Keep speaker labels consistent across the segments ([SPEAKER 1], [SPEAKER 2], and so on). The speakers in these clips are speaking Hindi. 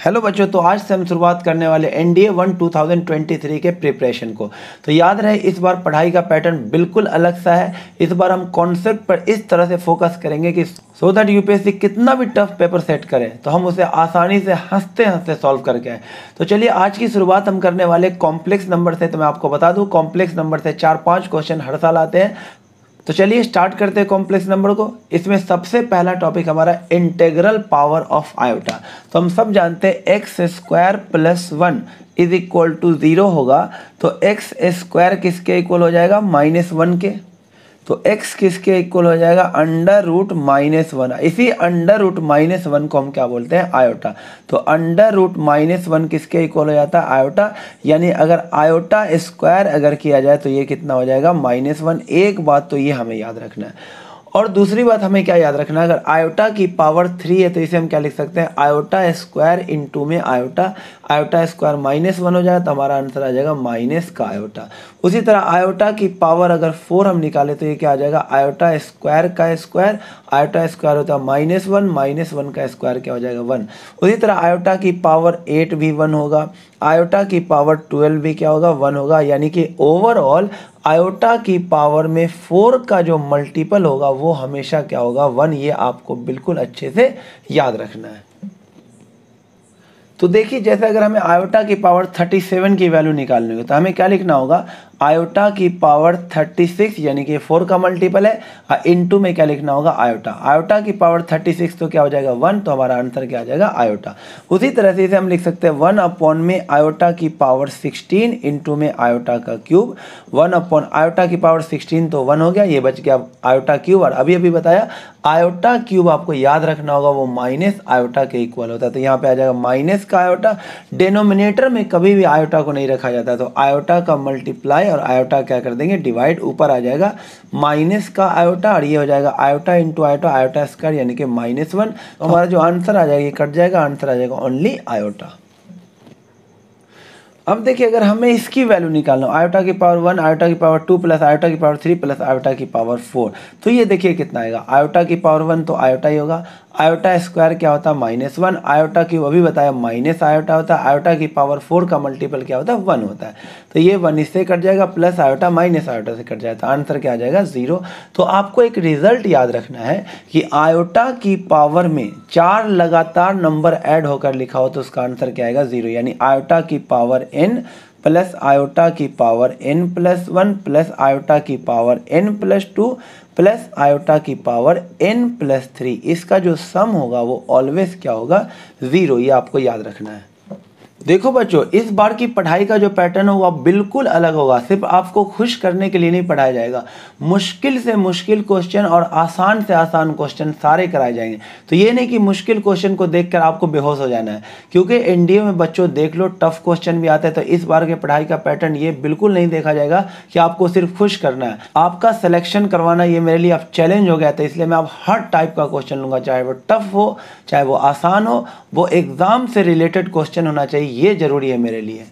[SPEAKER 1] हेलो बच्चों, तो आज से हम शुरुआत करने वाले एनडीए 1 2023 के प्रिपरेशन को। तो याद रहे इस बार पढ़ाई का पैटर्न बिल्कुल अलग सा है। इस बार हम कॉन्सेप्ट पर इस तरह से फोकस करेंगे कि सो दैट यूपीएससी कितना भी टफ पेपर सेट करे तो हम उसे आसानी से हंसते हंसते सॉल्व करके आए। तो चलिए आज की शुरुआत हम करने वाले कॉम्प्लेक्स नंबर से। तो मैं आपको बता दूं कॉम्प्लेक्स नंबर से 4-5 क्वेश्चन हर साल आते हैं। तो चलिए स्टार्ट करते हैं कॉम्प्लेक्स नंबर को। इसमें सबसे पहला टॉपिक हमारा इंटीग्रल पावर ऑफ आयोटा। तो हम सब जानते हैं x square plus 1 is equal to 0 होगा। तो एक्स स्क्वायर किसके इक्वल हो जाएगा? -1 के। तो x किसके इक्वल हो जाएगा? Under root -1। इसी अंडर रूट -1 को हम क्या बोलते हैं? आयोटा। तो अंडर रूट -1 किसके इक्वल हो जाता है? आयोटा। यानी अगर आयोटा स्क्वायर अगर किया जाए तो ये कितना हो जाएगा? -1। एक बात तो ये हमें याद रखना है। और दूसरी बात हमें क्या याद रखना है? अगर आयोटा की पावर 3 है तो इसे हम क्या लिख सकते हैं? आयोटा स्क्वायर इंटू में आयोटा। आयोटा स्क्वायर -1 हो जाए तो हमारा आंसर आ जाएगा माइनस का आयोटा। उसी तरह आयोटा की पावर अगर 4 हम निकाले तो ये क्या आ जाएगा? आयोटा स्क्वायर का स्क्वायर। आयोटा स्क्वायर होता है -1 -1 का स्क्वायर क्या हो जाएगा? 1। उसी तरह आयोटा की पावर 8 भी 1 होगा। आयोटा की पावर 12 भी क्या होगा? 1 होगा। यानी कि ओवरऑल आयोटा की पावर में 4 का जो मल्टीपल होगा वो हमेशा क्या होगा? 1। ये आपको बिल्कुल अच्छे से याद रखना है। तो देखिए जैसे अगर हमें आयोटा की पावर 37 की वैल्यू निकालनी हो तो हमें क्या लिखना होगा? आयोटा की पावर 36 यानी कि 4 का मल्टीपल है। इनटू में क्या लिखना होगा? आयोटा। आयोटा की पावर 36 तो क्या हो जाएगा? 1। तो हमारा आंसर क्या आ जाएगा? आयोटा। उसी तरह से इसे हम लिख सकते हैं 1 अपॉन में आयोटा की पावर 16 इंटू में आयोटा का क्यूब। 1 अपॉन आयोटा की पावर 16 तो 1 हो गया, ये बच गया आयोटा क्यूब। और अभी अभी बताया आयोटा क्यूब आपको याद रखना होगा वो माइनस आयोटा के इक्वल होता है। तो यहाँ पे आ जाएगा माइनस का आयोटा। डिनोमिनेटर में कभी भी आयोटा को नहीं रखा जाता। तो आयोटा का मल्टीप्लाई और आयोटा क्या कर देंगे? डिवाइड। ऊपर आ जाएगा माइनस का आयोटा और ये हो जाएगा iota into iota, iota square यानी कि -1। तो हमारा जो आंसर आ जाएगा ये कट जाएगा, आंसर आ जाएगा ओनली आयोटा। अब देखिए अगर हमें इसकी वैल्यू निकालना हो, आयोटा की पावर 1, आयोटा की पावर 2 प्लस आयोटा की पावर 3 प्लस आयोटा की पावर 4, तो ये देखिए कितना आएगा? आयोटा की पावर 1 तो आयोटा ही होगा। आयोटा स्क्वायर क्या होता है? -1। आयोटा की अभी बताया माइनस आयोटा होता है। आयोटा की पावर 4 का मल्टीपल क्या होता है? 1 होता है। तो ये 1 इससे कट जाएगा प्लस आयोटा माइनस आयोटा से कट जाएगा। आंसर क्या आ जाएगा? 0। तो आपको एक रिजल्ट याद रखना है कि आयोटा की पावर में 4 लगातार नंबर ऐड होकर लिखा हो तो उसका आंसर क्या आएगा? 0। यानी आयोटा की पावर n प्लस आयोटा की पावर n+1 प्लस आयोटा की पावर n+2 प्लस आयोटा की पावर n+3, इसका जो सम होगा वो ऑलवेज क्या होगा? 0। ये आपको याद रखना है। देखो बच्चों इस बार की पढ़ाई का जो पैटर्न होगा बिल्कुल अलग होगा। सिर्फ आपको खुश करने के लिए नहीं पढ़ाया जाएगा, मुश्किल से मुश्किल क्वेश्चन और आसान से आसान क्वेश्चन सारे कराए जाएंगे। तो ये नहीं कि मुश्किल क्वेश्चन को देखकर आपको बेहोश हो जाना है, क्योंकि एनडीए में बच्चों देख लो टफ क्वेश्चन भी आते हैं। तो इस बार के पढ़ाई का पैटर्न ये बिल्कुल नहीं देखा जाएगा कि आपको सिर्फ खुश करना है। आपका सिलेक्शन करवाना ये मेरे लिए अब चैलेंज हो गया था, इसलिए मैं अब हर टाइप का क्वेश्चन लूंगा, चाहे वो टफ हो चाहे वो आसान हो, वो एग्जाम से रिलेटेड क्वेश्चन होना चाहिए, ये जरूरी है मेरे लिए।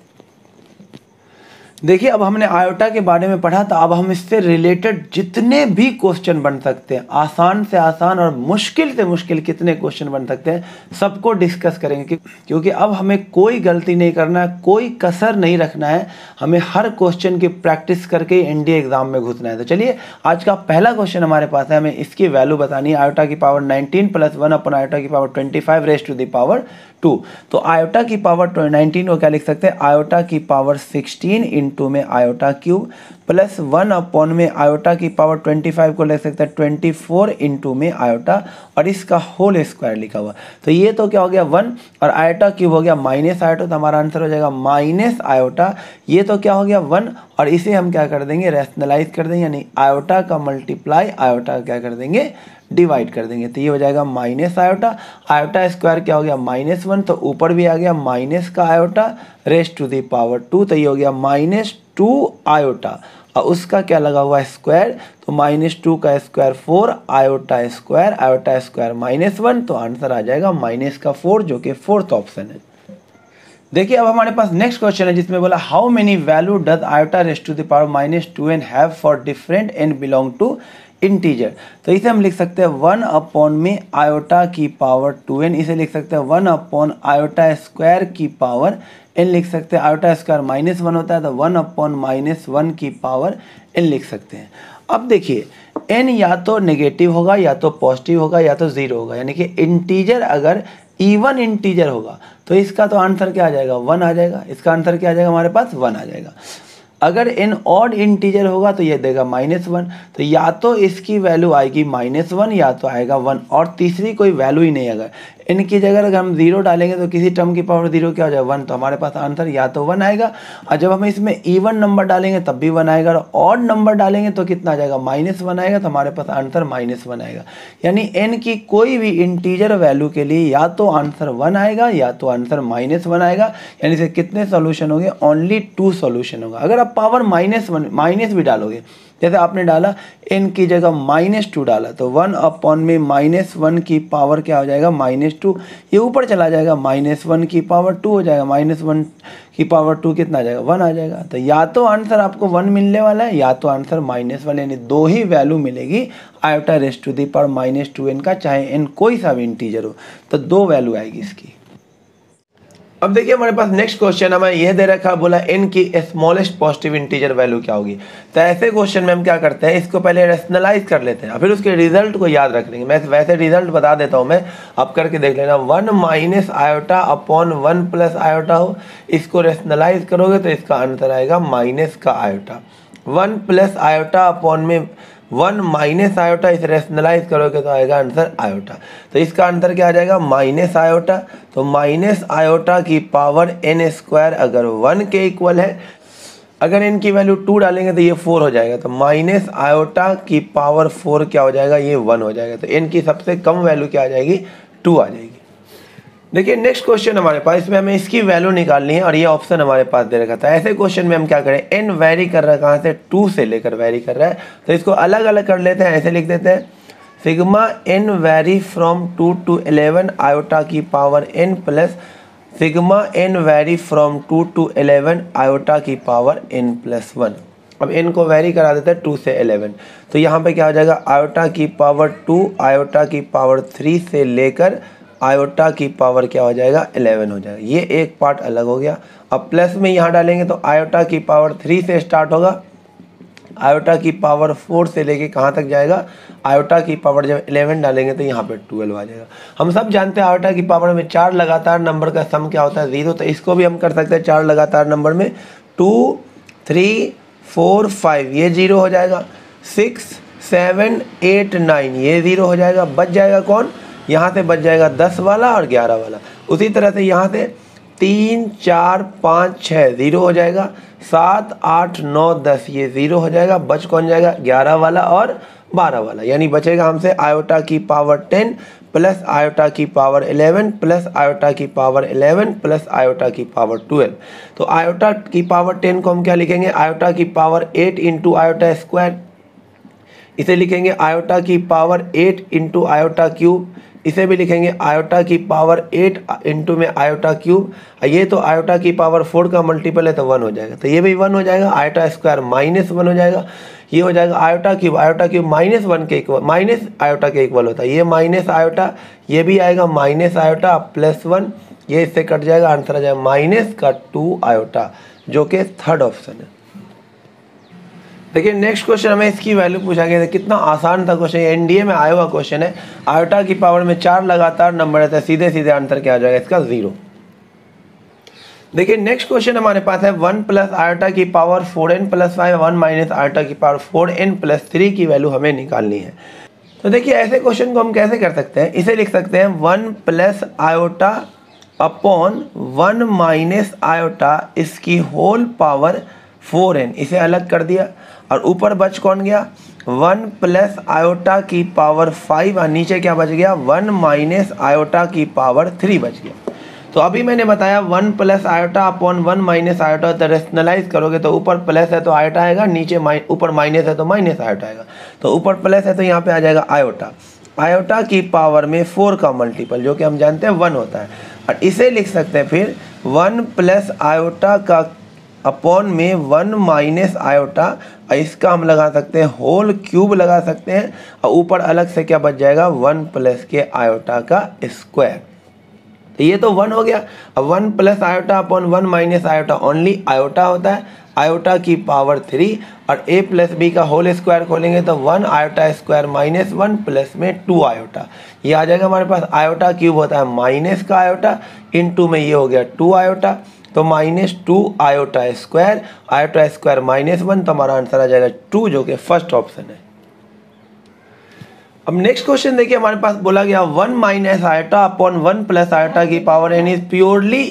[SPEAKER 1] देखिए अब हमने आयोटा के बारे में पढ़ा, तो अब हम इससे रिलेटेड जितने भी क्वेश्चन बन सकते हैं, आसान से आसान और मुश्किल से मुश्किल कितने क्वेश्चन बन सकते हैं, सबको डिस्कस करेंगे। क्योंकि अब हमें कोई गलती नहीं करना है, कोई कसर नहीं रखना है, हमें हर क्वेश्चन की प्रैक्टिस करके एनडीए एग्जाम में घुसना है। तो चलिए आज का पहला क्वेश्चन हमारे पास है, हमें इसकी वैल्यू बतानी है। आयोटा की पावर 19 प्लस 1 अपॉन आयोटा की power 25 raise to the power 2। तो आयोटा की पावर 19 को क्या लिख सकते हैं? आयोटा की पावर 16 इंटू में आयोटा क्यूब प्लस 1 अपॉन में आयोटा की पावर 25 को लिख सकते हैं 24 इंटू में आयोटा और इसका होल स्क्वायर लिखा हुआ। तो ये तो क्या हो गया? 1 और आयोटा क्यूब हो गया माइनस आयोटा, तो हमारा आंसर हो जाएगा माइनस आयोटा। ये तो क्या हो गया? 1 और इसे हम क्या कर देंगे? रैशनलाइज कर देंगे, यानी आयोटा का मल्टीप्लाई आयोटा क्या कर देंगे? डिवाइड कर देंगे। तो ये हो जाएगा माइनस आयोटा। आयोटा स्क्वायर क्या हो गया? -1, तो ऊपर भी आ गया माइनस का iota raise to the power 2, तो ये हो गया -2 आयोटा और उसका क्या लगा हुआ है? स्क्वायर। तो -2 का स्क्वायर 4 आयोटा स्क्वायर -1, तो आंसर आ जाएगा -4 जो कि 4th ऑप्शन है। देखिए अब हमारे पास नेक्स्ट क्वेश्चन है जिसमें बोला how many value does iota raise to the power -2n have for different n belong to integer, तो इसे हम लिख सकते हैं 1 अपॉन में आयोटा की पावर 2n, इसे लिख सकते हैं 1 अपॉन आयोटा स्क्वायर की पावर n लिख सकते हैं। आयोटा स्क्वायर -1 होता है तो 1 अपॉन -1 की पावर n लिख सकते हैं। अब देखिए n या तो नेगेटिव होगा या तो पॉजिटिव होगा या तो 0 होगा, यानी कि इंटीजर अगर इवन इंटीजर होगा तो इसका तो आंसर क्या आ जाएगा 1 आ जाएगा, इसका आंसर क्या आ जाएगा हमारे पास 1 आ जाएगा। अगर n ऑड इंटीजर होगा तो ये देगा -1, तो या तो इसकी वैल्यू आएगी -1 या तो आएगा 1, और तीसरी कोई वैल्यू ही नहीं। अगर n की जगह अगर हम 0 डालेंगे तो किसी टर्म की पावर 0 क्या हो जाएगा 1, तो हमारे पास आंसर या तो 1 आएगा, और जब हम इसमें इवन नंबर डालेंगे तब भी 1 आएगा, और ऑड नंबर डालेंगे तो कितना आ जाएगा -1 आएगा, तो हमारे पास आंसर -1 आएगा। यानी n की कोई भी इंटीजर वैल्यू के लिए या तो आंसर 1 आएगा या तो आंसर -1 आएगा, यानी से कितने सॉल्यूशन होंगे, ओनली 2 सॉल्यूशन होगा। अगर आप पावर माइनस भी डालोगे, जैसे आपने डाला n की जगह -2 डाला, तो 1 अपॉन में -1 की पावर क्या हो जाएगा -2, ये ऊपर चला जाएगा, -1 की पावर 2 हो जाएगा, -1 की पावर 2 कितना आ जाएगा 1 आ जाएगा। तो या तो आंसर आपको 1 मिलने वाला है या तो आंसर -1, यानी 2 ही वैल्यू मिलेगी iota raise to the power -2n का, चाहे n कोई सा भी इंटीजर हो, तो 2 वैल्यू आएगी इसकी। अब देखिए हमारे पास नेक्स्ट क्वेश्चन हमें यह दे रखा, बोला n की स्मॉलेस्ट पॉजिटिव इंटीजर वैल्यू क्या होगी। तो ऐसे क्वेश्चन में हम क्या करते हैं, इसको पहले रेशनलाइज कर लेते हैं, फिर उसके रिजल्ट को याद रख लेंगे। मैं वैसे रिजल्ट बता देता हूँ, मैं आप करके देख लेना। 1 minus iota upon 1 plus iota हो, इसको रेशनलाइज करोगे तो इसका आंसर आएगा माइनस का आयोटा। 1 प्लस आयोटा अपॉन में 1 माइनस आयोटा, इसे रेशनलाइज करोगे तो आएगा आंसर आयोटा। तो इसका आंसर क्या आ जाएगा माइनस आयोटा। तो माइनस आयोटा की पावर n स्क्वायर अगर 1 के इक्वल है, अगर n की वैल्यू 2 डालेंगे तो ये 4 हो जाएगा, तो माइनस आयोटा की पावर 4 क्या हो जाएगा, ये 1 हो जाएगा। तो n की सबसे कम वैल्यू क्या आ जाएगी 2 आ जाएगी। देखिए नेक्स्ट क्वेश्चन हमारे पास, इसमें हमें इसकी वैल्यू निकालनी है और ये ऑप्शन हमारे पास दे रखा था। ऐसे क्वेश्चन में हम क्या करें, n वैरी कर रहा है कहाँ से, 2 से लेकर वैरी कर रहा है, तो इसको अलग अलग कर लेते हैं। ऐसे लिख देते हैं sigma n vary from 2 to 11 iota की power n plus sigma n vary from 2 to 11 iota की पावर n प्लस 1। अब n को वैरी करा देते हैं 2 से 11, तो यहाँ पे क्या हो जाएगा आयोटा की पावर 2 आयोटा की पावर 3 से लेकर आयोटा की पावर क्या हो जाएगा 11 हो जाएगा। ये एक पार्ट अलग हो गया। अब प्लस में यहाँ डालेंगे तो आयोटा की पावर 3 से स्टार्ट होगा, आयोटा की पावर 4 से लेके कहाँ तक जाएगा, आयोटा की पावर जब 11 डालेंगे तो यहाँ पे 12 आ जाएगा। हम सब जानते हैं आयोटा की पावर में 4 लगातार नंबर का सम क्या होता है 0, तो इसको भी हम कर सकते हैं 4 लगातार नंबर में 2 3 4 5 ये 0 हो जाएगा, 6 7 8 9 ये 0 हो जाएगा। बच जाएगा कौन, यहाँ से बच जाएगा 10 वाला और 11 वाला। उसी तरह से यहाँ से 3 4 5 6 0 हो जाएगा, 7 8 9 10 ये 0 हो जाएगा। बच कौन जाएगा 11 वाला और 12 वाला, यानी बचेगा हमसे आयोटा की पावर 10 प्लस आयोटा की पावर 11 प्लस आयोटा की पावर 11 प्लस आयोटा की पावर 12। तो आयोटा की पावर 10 को हम क्या लिखेंगे, आयोटा की पावर 8 इंटू आयोटा स्क्वायर, इसे लिखेंगे आयोटा की पावर 8 इंटू आयोटा क्यूब, इसे भी लिखेंगे आयोटा की पावर 8 इंटू में आयोटा क्यूब। ये तो आयोटा की पावर 4 का मल्टीपल है तो 1 हो जाएगा, तो ये भी 1 हो जाएगा। आयोटा स्क्वायर -1 हो जाएगा, ये हो जाएगा आयोटा क्यूब -1 के इक्वल, माइनस आयोटा के इक्वल होता है। ये माइनस आयोटा, ये भी आएगा माइनस आयोटा +1, ये इससे कट जाएगा, आंसर आ जाएगा माइनस का 2 आयोटा, जो कि थर्ड ऑप्शन है। देखिए नेक्स्ट क्वेश्चन हमें इसकी वैल्यू पूछा गया था, कितना आसान था क्वेश्चन, एनडीए में आया हुआ क्वेश्चन है। आयोटा की पावर में 4 लगातार नंबर रहता है, सीधे सीधे आंसर क्या आ जाएगा इसका 0। देखिए नेक्स्ट क्वेश्चन हमारे पास है 1 प्लस आयोटा की power 4n plus 5 1 minus iota की पावर 4n प्लस 3 की वैल्यू हमें निकालनी है। तो देखिए ऐसे क्वेश्चन को हम कैसे कर सकते हैं, इसे लिख सकते हैं 1 plus iota upon 1 minus iota इसकी होल पावर 4n, इसे अलग कर दिया और ऊपर बच कौन गया 1 प्लस आयोटा की पावर 5 और नीचे क्या बच गया 1 माइनस आयोटा की पावर 3 बच गया। तो अभी मैंने बताया 1 plus iota upon 1 minus iota, तो रेशनलाइज करोगे तो ऊपर प्लस है तो आयोटा आएगा, नीचे ऊपर माइनस है तो माइनस आयोटा आएगा। तो ऊपर प्लस है तो यहाँ पे आ जाएगा आयोटा, आयोटा की पावर में 4 का मल्टीपल जो कि हम जानते हैं 1 होता है, और इसे लिख सकते हैं फिर 1 प्लस आयोटा का अपॉन में 1 माइनस आयोटा, इसका हम लगा सकते हैं होल क्यूब लगा सकते हैं, और ऊपर अलग से क्या बच जाएगा 1 प्लस के आयोटा का स्क्वायर। तो ये तो 1 हो गया। अब 1 plus iota upon 1 minus iota only iota होता है, आयोटा की पावर 3, और a प्लस बी का होल स्क्वायर खोलेंगे तो 1 आयोटा स्क्वायर माइनस 1 प्लस में 2 आयोटा, ये आ जाएगा हमारे पास। आयोटा क्यूब होता है माइनस का आयोटा, इनटू में ये हो गया 2 आयोटा, तो -2 आयोटा स्क्वायर माइनस 1, तो हमारा आंसर आ जाएगा 2, जो कि फर्स्ट ऑप्शन है। अब नेक्स्ट क्वेश्चन देखिए, हमारे पास बोला गया 1 minus iota upon 1 plus iota की power n is purely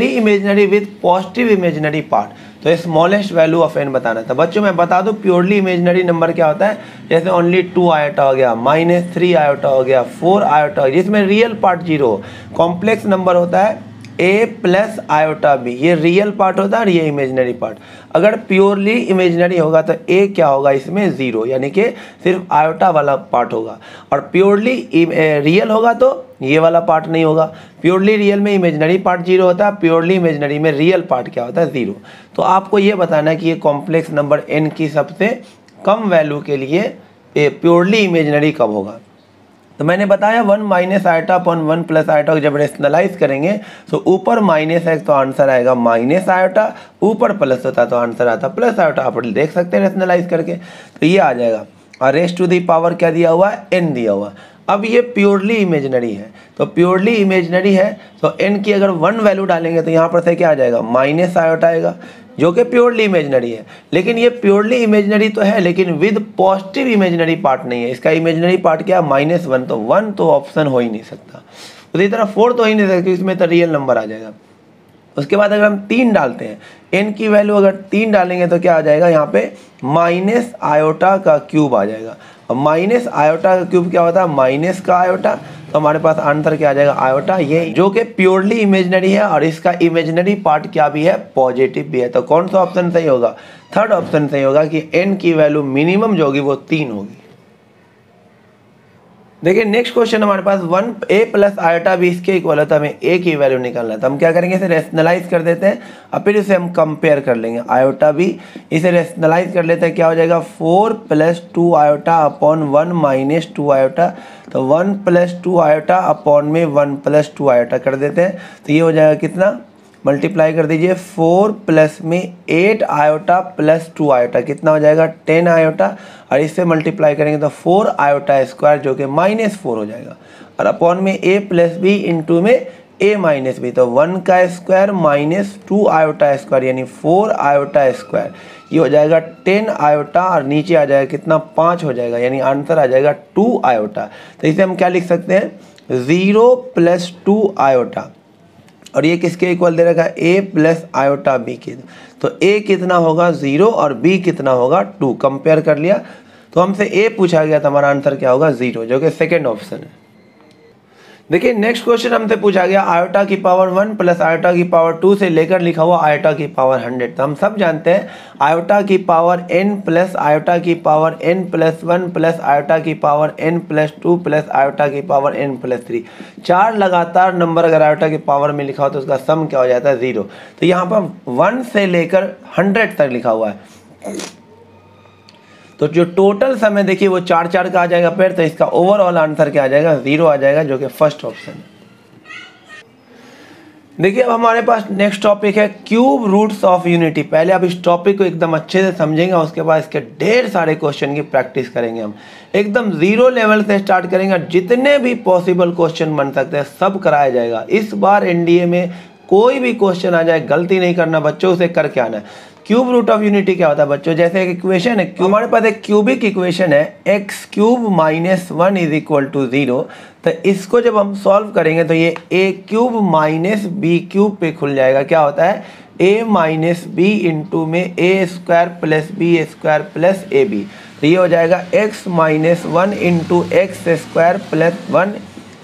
[SPEAKER 1] imaginary with positive imaginary part. तो स्मॉलेस्ट वैल्यू ऑफ n बताना था। बच्चों मैं बता दूं प्योरली इमेजिनरी नंबर क्या होता है, जैसे ओनली 2 आयोटा हो गया, -3 आयोटा हो गया, 4 आयोटा हो गया, जिसमें रियल पार्ट 0 हो। कॉम्प्लेक्स नंबर होता है a प्लस आयोटा b, ये रियल पार्ट होता है और ये इमेजिनरी पार्ट। अगर प्योरली इमेजिनरी होगा तो a क्या होगा इसमें 0, यानी कि सिर्फ आयोटा वाला पार्ट होगा, और प्योरली रियल होगा तो ये वाला पार्ट नहीं होगा। प्योरली रियल में इमेजिनरी पार्ट 0 होता है, प्योरली इमेजिनरी में रियल पार्ट क्या होता है 0। तो आपको ये बताना है कि ये कॉम्प्लेक्स नंबर n की सबसे कम वैल्यू के लिए प्योरली इमेजिनरी कब होगा। तो मैंने बताया 1 minus iota upon 1 plus iota को जब रेशनलाइज करेंगे तो ऊपर माइनस है तो आंसर आएगा माइनस आयोटा, ऊपर प्लस होता तो आंसर आता प्लस आयोटा। आप देख सकते हैं रेशनलाइज करके, तो ये आ जाएगा। और रेस्ट टू दी पावर क्या दिया हुआ है, n दिया हुआ। अब ये प्योरली इमेजिनरी है, तो प्योरली इमेजिनरी है तो n की अगर 1 वैल्यू डालेंगे तो यहाँ पर से क्या आ जाएगा माइनस आयोटा आएगा, जो कि प्योरली इमेजिनरी है। लेकिन ये प्योरली इमेजिनरी तो है लेकिन विद पॉजिटिव इमेजिनरी पार्ट नहीं है। इसका इमेजिनरी पार्ट क्या है -1, तो 1 तो ऑप्शन हो ही नहीं सकता। उसी तरह 4 तो हो ही नहीं सकता, इसमें तो रियल नंबर आ जाएगा। उसके बाद अगर हम 3 डालते हैं, n की वैल्यू अगर 3 डालेंगे तो क्या आ जाएगा यहाँ पे माइनस आयोटा का क्यूब आ जाएगा। अब माइनस आयोटा का क्यूब क्या होता है माइनस का आयोटा, तो हमारे पास आंसर क्या आ जाएगा आयोटा, ये जो कि प्योरली इमेजिनरी है और इसका इमेजिनरी पार्ट क्या भी है पॉजिटिव भी है। तो कौन सा ऑप्शन सही होगा, थर्ड ऑप्शन सही होगा कि n की वैल्यू मिनिमम जो होगी वो 3 होगी। देखिए नेक्स्ट क्वेश्चन हमारे पास 1a प्लस आयोटा भी इसके इक्वल है, तो हमें a की वैल्यू निकालना है। तो हम क्या करेंगे, इसे रेशनलाइज कर देते हैं और फिर इसे हम कंपेयर कर लेंगे। आयोटा भी इसे रेशनलाइज कर लेते हैं, क्या हो जाएगा 4 + 2 आयोटा अपॉन 1 - 2 आयोटा, तो 1 + 2 आयोटा अपॉन में 1 + 2 आयोटा कर देते हैं। तो ये हो जाएगा कितना, मल्टीप्लाई कर दीजिए 4 प्लस में 8 आयोटा प्लस 2 आयोटा, कितना हो जाएगा 10 आयोटा, और इससे मल्टीप्लाई करेंगे तो 4 आयोटा स्क्वायर जो कि -4 हो जाएगा, और अपॉन में a प्लस बी इंटू में a माइनस बी, तो 1 का स्क्वायर -2 आयोटा स्क्वायर यानी 4 आयोटा स्क्वायर, ये हो जाएगा 10 आयोटा, और नीचे आ जाएगा कितना 5 हो जाएगा, यानी आंसर आ जाएगा 2 आयोटा। तो इसे हम क्या लिख सकते हैं 0 + 2 आयोटा, और ये किसके इक्वल दे रखा है a प्लस आयोटा b के, तो a कितना होगा 0 और b कितना होगा 2। कंपेयर कर लिया तो हमसे a पूछा गया था, हमारा आंसर क्या होगा 0, जो कि सेकेंड ऑप्शन है। देखिए नेक्स्ट क्वेश्चन हमसे पूछा गया आयोटा की पावर 1 प्लस आयोटा की पावर 2 से लेकर लिखा हुआ आयोटा की पावर 100। तो हम सब जानते हैं आयोटा की पावर n प्लस आयोटा की power n plus 1 plus iota की power n plus 2 plus iota की पावर n प्लस 3, 4 लगातार नंबर अगर आयोटा की पावर में लिखा हो तो उसका सम क्या हो जाता है 0। तो यहाँ पर 1 से लेकर 100 तक लिखा हुआ है, तो जो टोटल समय देखिए वो 4 का आ जाएगा पेड़, तो इसका ओवरऑल आंसर क्या आ जाएगा 0 आ जाएगा, जो कि फर्स्ट ऑप्शन है। देखिए अब हमारे पास नेक्स्ट टॉपिक है क्यूब रूट्स ऑफ यूनिटी। पहले आप इस टॉपिक को एकदम अच्छे से समझेंगे, उसके बाद इसके ढेर सारे क्वेश्चन की प्रैक्टिस करेंगे। हम एकदम 0 लेवल से स्टार्ट करेंगे, जितने भी पॉसिबल क्वेश्चन बन सकते हैं सब कराया जाएगा। इस बार एनडीए में कोई भी क्वेश्चन आ जाए गलती नहीं करना बच्चों, उसे करके आना है। क्यूब रूट ऑफ यूनिटी क्या होता है बच्चों, जैसे एक इक्वेशन है, हमारे पास एक क्यूबिक इक्वेशन है x³ - 1 = 0। तो इसको जब हम सॉल्व करेंगे तो ये a³ - b³ पे खुल जाएगा। क्या होता है a - b इंटू में a² + b² + ab, तो ये हो जाएगा x - 1 इंटू x² + 1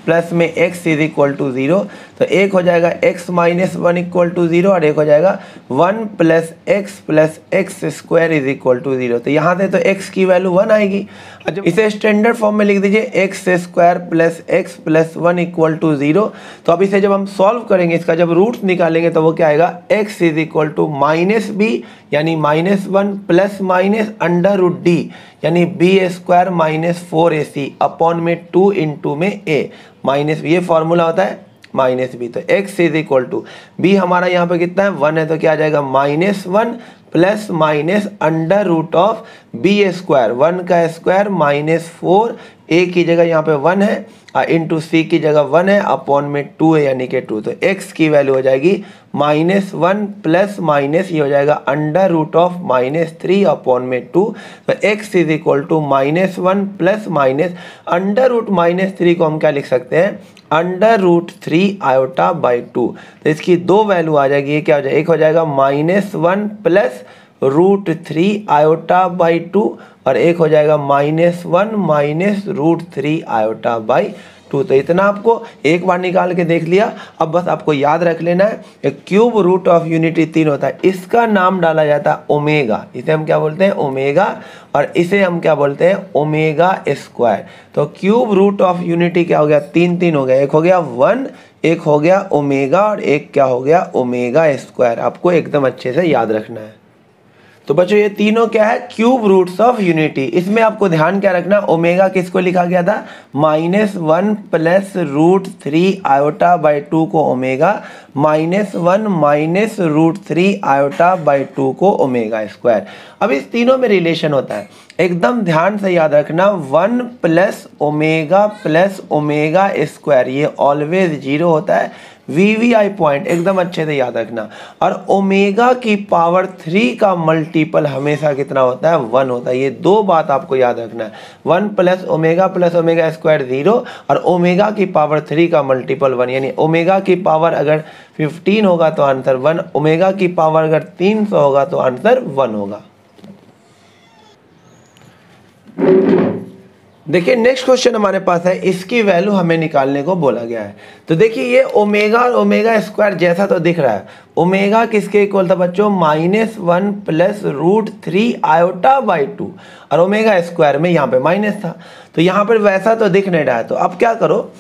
[SPEAKER 1] प्लस में x = 0। तो एक हो जाएगा x माइनस 1 इक्वल टू 0 और एक हो जाएगा 1 plus x square is equal to 0। तो यहाँ से तो x की वैल्यू 1 आएगी। अच्छा, इसे स्टैंडर्ड फॉर्म में लिख दीजिए x square plus x plus 1 equal to 0। तो अब इसे जब हम सॉल्व करेंगे, इसका जब रूट निकालेंगे तो वो क्या आएगा, x is equal to minus B यानी -1 plus minus under root D यानी B square minus 4ac upon में 2 इंटू में a माइनस, ये फॉर्मूला होता है माइनस बी। तो x is equal to b हमारा यहाँ पे कितना है 1 है, तो क्या आ जाएगा -1 plus minus under root of b square 1 का स्क्वायर माइनस 4 a की जगह यहाँ पे 1 है इंटू सी की जगह 1 है अपॉन में 2 है यानी कि 2। तो x की वैल्यू हो जाएगी -1 प्लस माइनस ये हो जाएगा अंडर रूट ऑफ -3 अपॉन में 2। तो x is equal to -1 plus minus under root -3 को हम क्या लिख सकते हैं, अंडर रूट 3 आयोटा बाई 2। तो इसकी दो वैल्यू आ जाएगी, ये क्या हो जाएगा, एक हो जाएगा -1 प्लस रूट 3 आयोटा बाई 2 और एक हो जाएगा -1 माइनस रूट 3 आयोटा बाई 2। तो इतना आपको एक बार निकाल के देख लिया। अब बस आपको याद रख लेना है, एक क्यूब रूट ऑफ यूनिटी 3 होता है, इसका नाम डाला जाता है ओमेगा। इसे हम क्या बोलते हैं, ओमेगा, और इसे हम क्या बोलते हैं, ओमेगा स्क्वायर। तो क्यूब रूट ऑफ यूनिटी क्या हो गया, 3 हो गया, एक हो गया 1, एक हो गया ओमेगा और एक क्या हो गया, ओमेगा स्क्वायर। आपको एकदम अच्छे से याद रखना है। तो बच्चों ये तीनों क्या है, क्यूब रूट्स ऑफ यूनिटी। इसमें आपको ध्यान क्या रखना, ओमेगा किसको लिखा गया था, -1 प्लस रूट 3 आयोटा बाई 2 को omega, -1 minus root 3 iota by 2 को ओमेगा स्क्वायर। अब इस तीनों में रिलेशन होता है, एकदम ध्यान से याद रखना, 1 प्लस ओमेगा स्क्वायर ये ऑलवेज 0 होता है, VVI पॉइंट एकदम अच्छे से याद रखना। और ओमेगा की पावर 3 का मल्टीपल हमेशा कितना होता है, 1 होता है। ये दो बात आपको याद रखना है, 1 प्लस ओमेगा स्क्वायर 0 और ओमेगा की पावर 3 का मल्टीपल 1, यानी ओमेगा की पावर अगर 15 होगा तो आंसर 1, ओमेगा की पावर अगर 300 होगा तो आंसर 1 होगा। देखिए नेक्स्ट क्वेश्चन हमारे पास है, इसकी वैल्यू हमें निकालने को बोला गया है। तो देखिए ये ओमेगा और ओमेगा स्क्वायर जैसा तो दिख रहा है, ओमेगा किसके इक्वल था बच्चों, -1 प्लस रूट 3 आयोटा बाई 2 और ओमेगा स्क्वायर में यहाँ पे माइनस था, तो यहाँ पर वैसा तो दिख नहीं रहा है। तो अब क्या करो,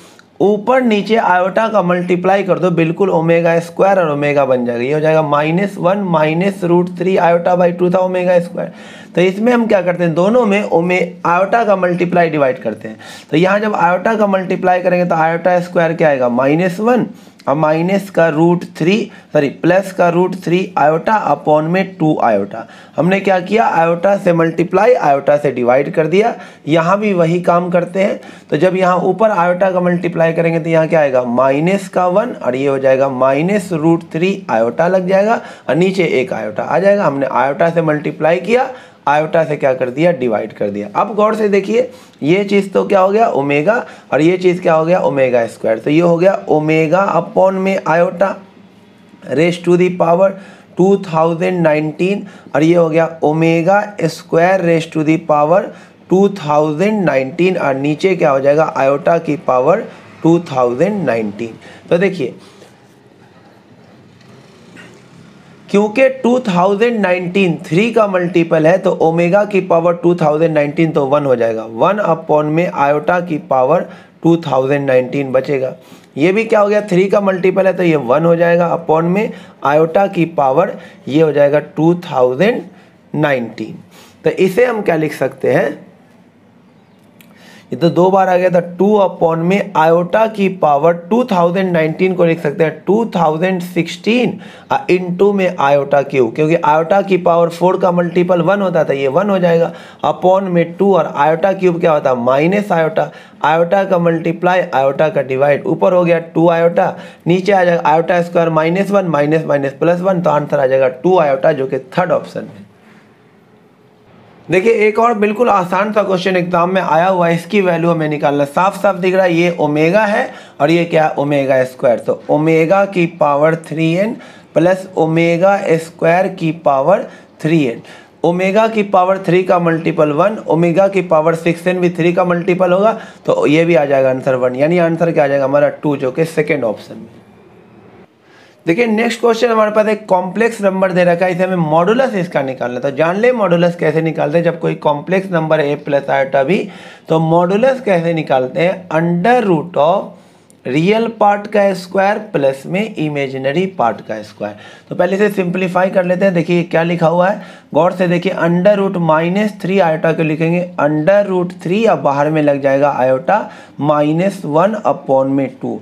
[SPEAKER 1] ऊपर नीचे आयोटा का मल्टीप्लाई कर दो, बिल्कुल ओमेगा स्क्वायर और ओमेगा बन जाएगा। ये हो जाएगा -1 माइनस रूट 3 आयोटा बाई 2 था ओमेगा स्क्वायर। तो इसमें हम क्या करते हैं, दोनों में आयोटा का मल्टीप्लाई डिवाइड करते हैं। तो यहाँ जब आयोटा का मल्टीप्लाई करेंगे तो आयोटा स्क्वायर क्या आएगा, -1 और माइनस का रूट 3 प्लस का रूट 3 आयोटा अपॉन में 2 आयोटा। हमने क्या किया, आयोटा से मल्टीप्लाई आयोटा से डिवाइड कर दिया। यहाँ भी वही काम करते हैं। तो जब यहाँ ऊपर आयोटा का मल्टीप्लाई करेंगे तो यहाँ क्या आएगा, -1 और ये हो जाएगा -√3 आयोटा लग जाएगा और नीचे एक आयोटा आ जाएगा। हमने आयोटा से मल्टीप्लाई किया, आयोटा से क्या कर दिया, डिवाइड कर दिया। अब गौर से देखिए, ये चीज़ तो क्या हो गया ओमेगा और ये चीज़ क्या हो गया, ओमेगा स्क्वायर। तो ये हो गया ओमेगा अपॉन में iota raise to the power 2019 और ये हो गया omega square raise to the power 2019 और नीचे क्या हो जाएगा, आयोटा की पावर 2019। तो देखिए क्योंकि 2019 3 का मल्टीपल है तो ओमेगा की पावर 2019 तो 1 हो जाएगा, 1 अपॉन में आयोटा की पावर 2019 बचेगा। ये भी क्या हो गया, 3 का मल्टीपल है तो ये 1 हो जाएगा अपॉन में आयोटा की पावर ये हो जाएगा 2019। तो इसे हम क्या लिख सकते हैं, ये तो दो बार आ गया था, 2 अपॉन में आयोटा की पावर 2019 को लिख सकते हैं 2016 इंटू में आयोटा क्यूब, क्योंकि आयोटा की पावर 4 का मल्टीपल 1 होता था, ये 1 हो जाएगा अपॉन में 2 और आयोटा क्यूब क्या होता है, माइनस आयोटा, आयोटा का मल्टीप्लाई आयोटा का डिवाइड, ऊपर हो गया 2 आयोटा, नीचे आ जाएगा आयोटा स्क्वायर -1 माइनस माइनस +1, तो आंसर आ जाएगा 2 आयोटा जो कि थर्ड ऑप्शन है। देखिए एक और बिल्कुल आसान सा क्वेश्चन एग्जाम में आया हुआ है, इसकी वैल्यू हमें निकालना, साफ साफ दिख रहा है ये ओमेगा है और ये क्या है, ओमेगा स्क्वायर। तो ओमेगा की power 3n plus omega square की पावर 3n, ओमेगा की पावर 3 का मल्टीपल 1, ओमेगा की पावर 6n भी 3 का मल्टीपल होगा तो ये भी आ जाएगा आंसर 1, यानी आंसर क्या आ जाएगा हमारा 2 जो कि सेकेंड ऑप्शन में। देखिए नेक्स्ट क्वेश्चन हमारे पास एक कॉम्प्लेक्स नंबर दे रखा है, इसे हमें मॉडुलस इसका निकालना है। तो जान ले मॉडुलस कैसे निकालते हैं। जब कोई कॉम्प्लेक्स नंबर है a प्लस आयोटा b, तो मॉडुलस कैसे निकालते हैं, under root of real part का स्क्वायर प्लस में इमेजिनरी पार्ट का स्क्वायर। तो पहले से सिंप्लीफाई कर लेते हैं। देखिए क्या लिखा हुआ है, गौर से देखिए, अंडर रूट -3 आयोटा को लिखेंगे अंडर रूट 3, अब बाहर में लग जाएगा आयोटा -1/2,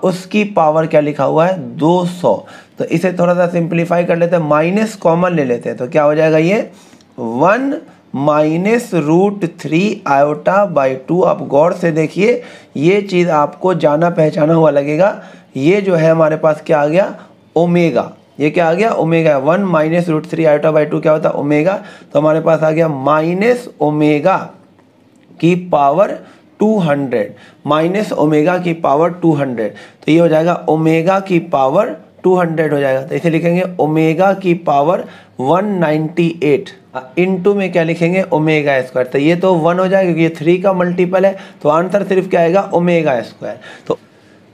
[SPEAKER 1] उसकी पावर क्या लिखा हुआ है 200। तो इसे थोड़ा सा सिंप्लीफाई कर लेते हैं, माइनस कॉमन ले लेते हैं, तो क्या हो जाएगा ये 1 -√3 आयोटा बाई 2। आप गौर से देखिए ये चीज़ आपको जाना पहचाना हुआ लगेगा। ये जो है हमारे पास क्या आ गया, ओमेगा। ये क्या आ गया, ओमेगा। 1 -√3 आयोटा बाई 2 क्या होता है, ओमेगा। तो हमारे पास आ गया माइनस ओमेगा की पावर 200, माइनस ओमेगा की पावर 200। तो ये हो जाएगा ओमेगा की पावर 200 हो जाएगा। तो इसे लिखेंगे ओमेगा की पावर 198 इनटू में क्या लिखेंगे, ओमेगा स्क्वायर। तो ये तो 1 हो जाएगा क्योंकि ये 3 का मल्टीपल है, तो आंसर सिर्फ क्या आएगा, ओमेगा स्क्वायर।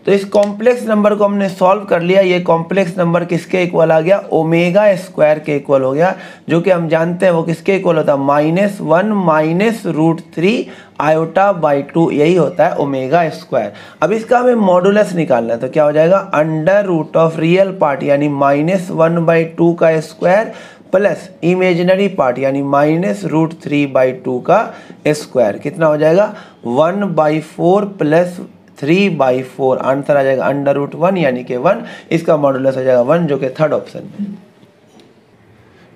[SPEAKER 1] तो इस कॉम्प्लेक्स नंबर को हमने सॉल्व कर लिया। ये कॉम्प्लेक्स नंबर किसके इक्वल आ गया, ओमेगा स्क्वायर के इक्वल हो गया, जो कि हम जानते हैं वो किसके इक्वल होता है, -1 -√3 आयोटा बाई 2, यही होता है ओमेगा स्क्वायर। अब इसका हमें मॉडुलस निकालना है, तो क्या हो जाएगा, under root of real part यानी -1/2 का स्क्वायर प्लस इमेजिनरी पार्ट यानी -√3/2 का स्क्वायर, कितना हो जाएगा 1/4 प्लस 3/4। आंसर आ जाएगा अंडर रूट 1 यानी कि 1, इसका मॉडुलस हो जाएगा 1, जो कि थर्ड ऑप्शन में।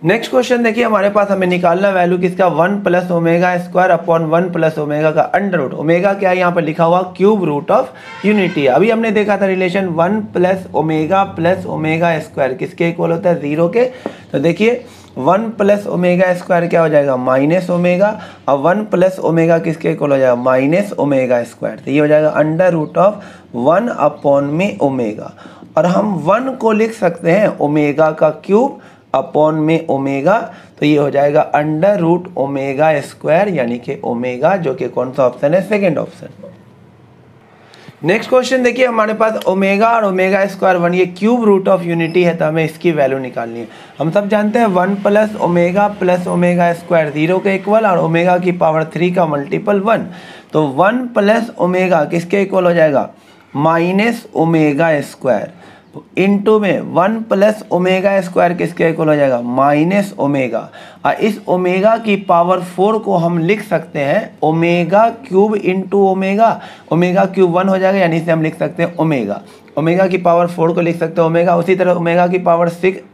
[SPEAKER 1] नेक्स्ट क्वेश्चन देखिए, हमारे पास हमें निकालना वैल्यू किसका, 1 + ओमेगा स्क्वायर अपॉन 1 + ओमेगा का अंडर रूट। ओमेगा क्या है यहाँ पर लिखा हुआ, क्यूब रूट ऑफ यूनिटी। अभी हमने देखा था रिलेशन 1 + ओमेगा स्क्वायर किसके इक्वल होता है, 0 के। तो देखिए 1 + ओमेगा स्क्वायर क्या हो जाएगा, माइनस ओमेगा, और 1 + ओमेगा किसके इक्वल हो जाएगा, माइनस ओमेगा स्क्वायर। तो ये हो जाएगा अंडर रूट ऑफ 1 अपॉन में ओमेगा, और हम 1 को लिख सकते हैं ओमेगा का क्यूब अपॉन में ओमेगा। तो ये हो जाएगा अंडर रूट ओमेगा स्क्वायर यानी कि ओमेगा, जो कि कौन सा ऑप्शन है, सेकेंड ऑप्शन। नेक्स्ट क्वेश्चन देखिए, हमारे पास ओमेगा और ओमेगा स्क्वायर 1 ये क्यूब रूट ऑफ यूनिटी है, तो हमें इसकी वैल्यू निकालनी है। हम सब जानते हैं 1 + ओमेगा स्क्वायर 0 के इक्वल, और ओमेगा की पावर 3 का मल्टीपल 1। तो 1 + ओमेगा किसके इक्वल हो जाएगा, माइनस ओमेगा स्क्वायर, इनटू में 1 + ओमेगा स्क्वायर किसके इक्वल हो जाएगा, माइनस ओमेगा। और इस ओमेगा की पावर 4 को हम लिख सकते हैं omega cube into omega. Omega cube 1 हो जाएगा, यानी इसे हम लिख सकते हैं ओमेगा। ओमेगा की पावर 4 को लिख सकते हैं ओमेगा। उसी तरह ओमेगा की पावर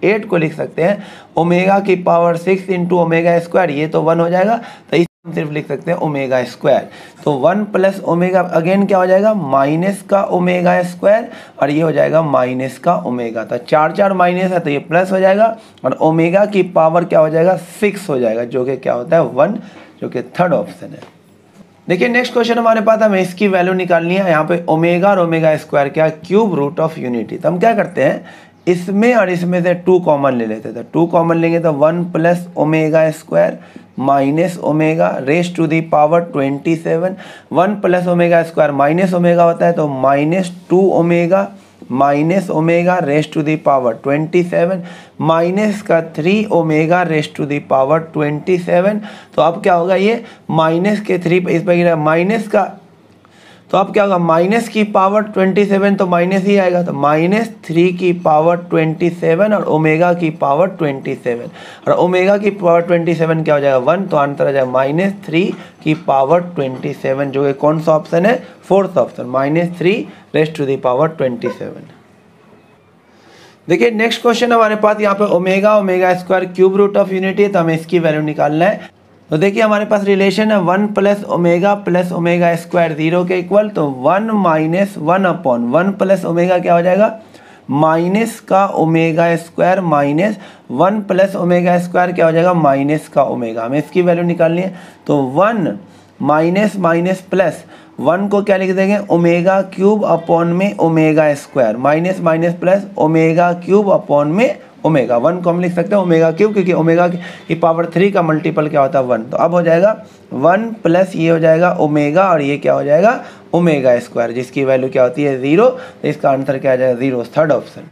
[SPEAKER 1] 8 को लिख सकते हैं ओमेगा की पावर 6 इंटू ओमेगा स्क्वायर, ये तो 1 हो जाएगा। तो हम सिर्फ लिख सकते हैं ओमेगा स्क्वायर। तो 1 + ओमेगा अगेन क्या हो जाएगा, माइनस का ओमेगा स्क्वायर, और ये हो जाएगा माइनस का ओमेगा। तो 4 माइनस है तो ये प्लस हो जाएगा, और ओमेगा की पावर क्या हो जाएगा, 6 हो जाएगा, जो कि क्या होता है 1, जो कि थर्ड ऑप्शन है। देखिए नेक्स्ट क्वेश्चन हमारे पास, हमें इसकी वैल्यू निकालनी है। यहाँ पे ओमेगा और ओमेगा स्क्वायर क्या है, क्यूब रूट ऑफ यूनिटी। तो हम क्या करते हैं, इसमें और इसमें से 2 कॉमन ले लेते थे। 2 कॉमन लेंगे तो 1 + omega square minus omega raise to the power 27। 1 + omega square minus omega होता है, तो -2 omega minus omega raise to the power 27, minus का 3 omega raise to the power 27। तो अब क्या होगा, ये माइनस के 3 इस पर माइनस का, तो अब क्या होगा, माइनस की पावर 27 तो माइनस ही आएगा, तो -3 की पावर 27 और ओमेगा की पावर 27, और ओमेगा की पावर 27 क्या हो जाएगा 1। तो आंसर आ जाएगा -3 की पावर 27, जो कि कौन सा ऑप्शन है, fourth option, -3 raise to the power 27। देखिए नेक्स्ट क्वेश्चन हमारे पास यहाँ पे omega square cube root of unity है, तो हमें इसकी वैल्यू निकालना है। तो देखिए हमारे पास रिलेशन है 1 + ओमेगा स्क्वायर 0 के इक्वल, तो 1 - 1 अपॉन 1 + ओमेगा क्या हो जाएगा, माइनस का omega square, minus 1 + omega square क्या हो जाएगा, माइनस का ओमेगा। हमें इसकी वैल्यू निकालनी है। तो 1 माइनस प्लस 1 को क्या लिख देंगे, ओमेगा क्यूब अपॉन में omega square, minus plus omega cube upon में ओमेगा। 1 को हम लिख सकते हैं ओमेगा क्यूब, क्योंकि ओमेगा की पावर 3 का मल्टीपल क्या होता है 1। तो अब हो जाएगा 1 + ये हो जाएगा ओमेगा, और ये क्या हो जाएगा ओमेगा स्क्वायर, जिसकी वैल्यू क्या होती है 0। तो इसका आंसर क्या आ जाएगा 0, थर्ड ऑप्शन।